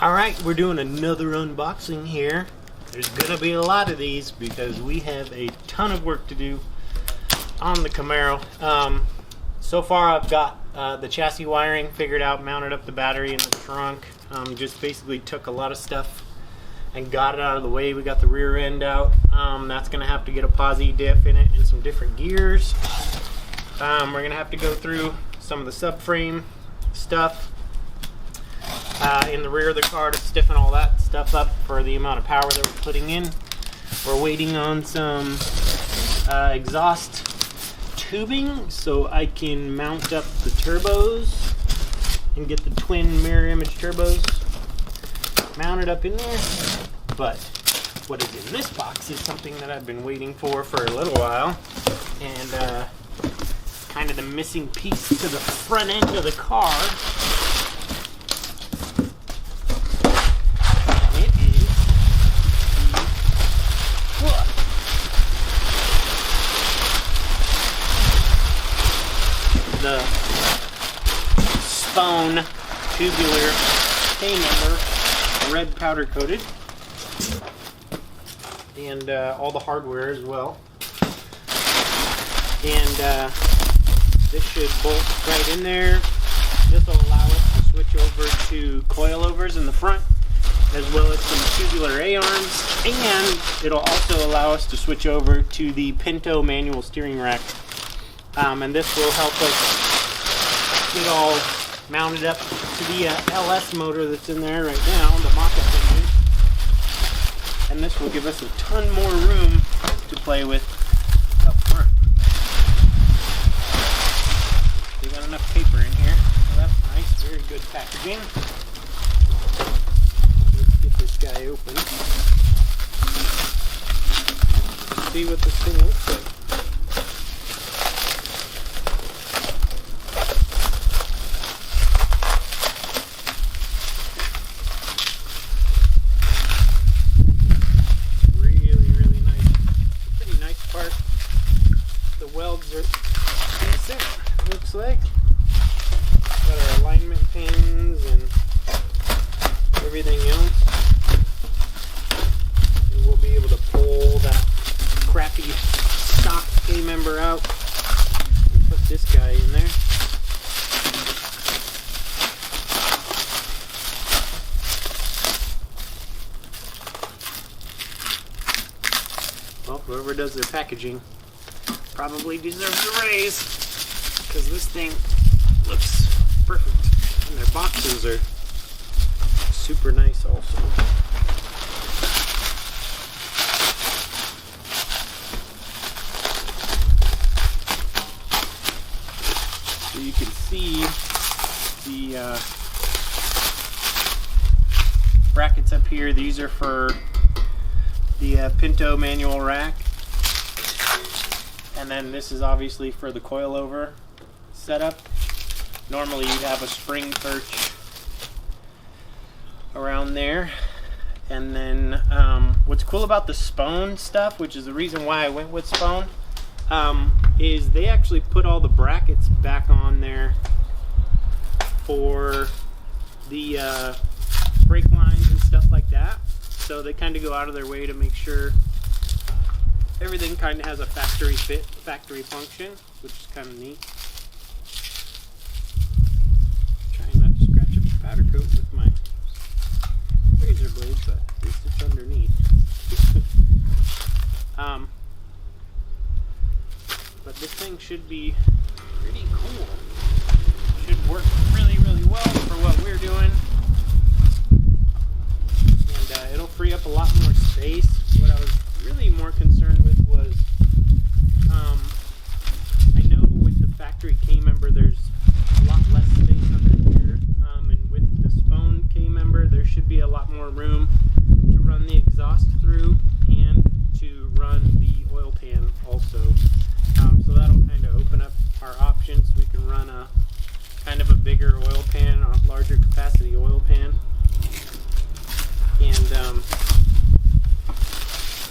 Alright, we're doing another unboxing here. There's gonna be a lot of these because we have a ton of work to do on the Camaro. So far I've got the chassis wiring figured out, mounted up the battery in the trunk. Just basically took a lot of stuff and got it out of the way. We got the rear end out. That's gonna have to get a posi diff in it and some different gears. We're gonna have to go through some of the subframe stuff in the rear of the car to stiffen all that stuff up for the amount of power that we're putting in. We're waiting on some exhaust tubing so I can mount up the turbos and get the twin mirror image turbos mounted up in there. But what is in this box is something that I've been waiting for a little while, and kind of the missing piece to the front end of the car. The Spohn tubular K-member, red powder coated, and all the hardware as well. And this should bolt right in there. This will allow us to switch over to coilovers in the front, as well as some tubular A-arms, and it'll also allow us to switch over to the Pinto manual steering rack. And this will help us get all mounted up to the LS motor that's in there right now, the mock-up engine. And this will give us a ton more room to play with up front. We got enough paper in here, so that's nice. Very good packaging. Let's get this guy open. Let's see what this thing looks like. Welds are decent, looks like. Got our alignment pins and everything else. And we'll be able to pull that crappy stock K-member out and put this guy in there. Well, whoever does their packaging probably deserves a raise, because this thing looks perfect, and their boxes are super nice also. So you can see the brackets up here. These are for the Pinto manual rack. And then this is obviously for the coilover setup. Normally you'd have a spring perch around there. And then what's cool about the Spohn stuff, which is the reason why I went with Spohn, is they actually put all the brackets back on there for the brake lines and stuff like that. So they kind of go out of their way to make sure everything kind of has a factory fit, factory function, which is kind of neat. Trying not to scratch up the powder coat with my razor blade, but at least it's underneath. But this thing should be pretty cool. Should work really, really well for what we're doing. And it'll free up a lot more space. What I was really more concerned with was, I know with the factory K-member there's a lot less space under here, and with the Spohn K-member there should be a lot more room to run the exhaust through and to run the oil pan also. So that'll kind of open up our options. We can run a kind of a bigger oil pan, a larger capacity oil pan. And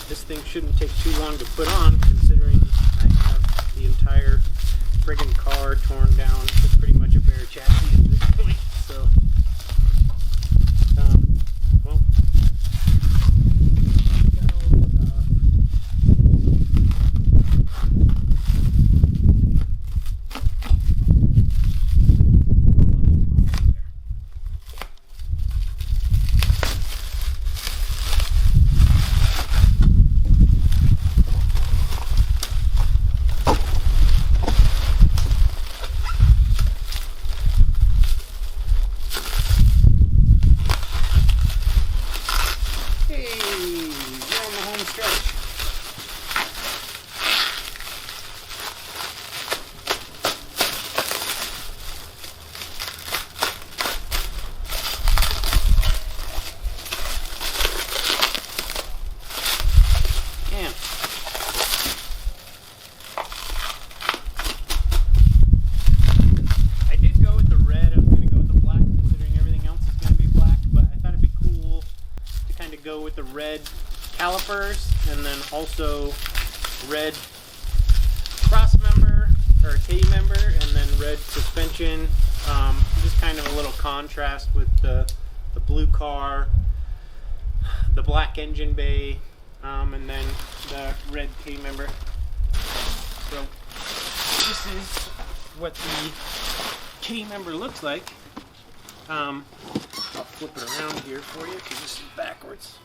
this thing shouldn't take too long to put on, considering I have the entire friggin' car torn down to pretty much a bare chassis at this point. So go with the red calipers, and then also red cross member or K member, and then red suspension. Just kind of a little contrast with the blue car, the black engine bay, and then the red K member. So this is what the K member looks like. I'll flip it around here for you because this is backwards.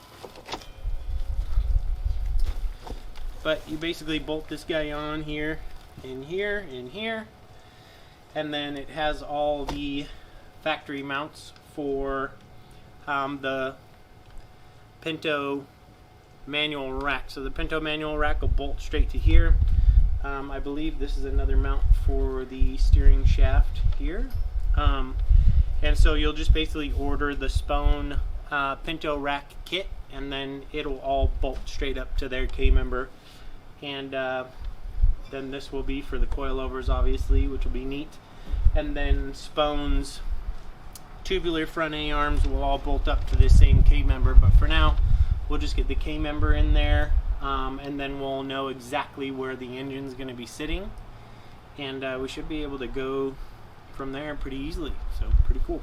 But you basically bolt this guy on here, in here, in here, and then it has all the factory mounts for the Pinto manual rack. So the Pinto manual rack will bolt straight to here. I believe this is another mount for the steering shaft here. And so you'll just basically order the Spohn Pinto rack kit, and then it'll all bolt straight up to their K member. And then this will be for the coilovers, obviously, which will be neat. And then Spohn's tubular front A-arms will all bolt up to the same K member. But for now, we'll just get the K member in there, and then we'll know exactly where the engine's going to be sitting. And we should be able to go from there pretty easily. So pretty cool.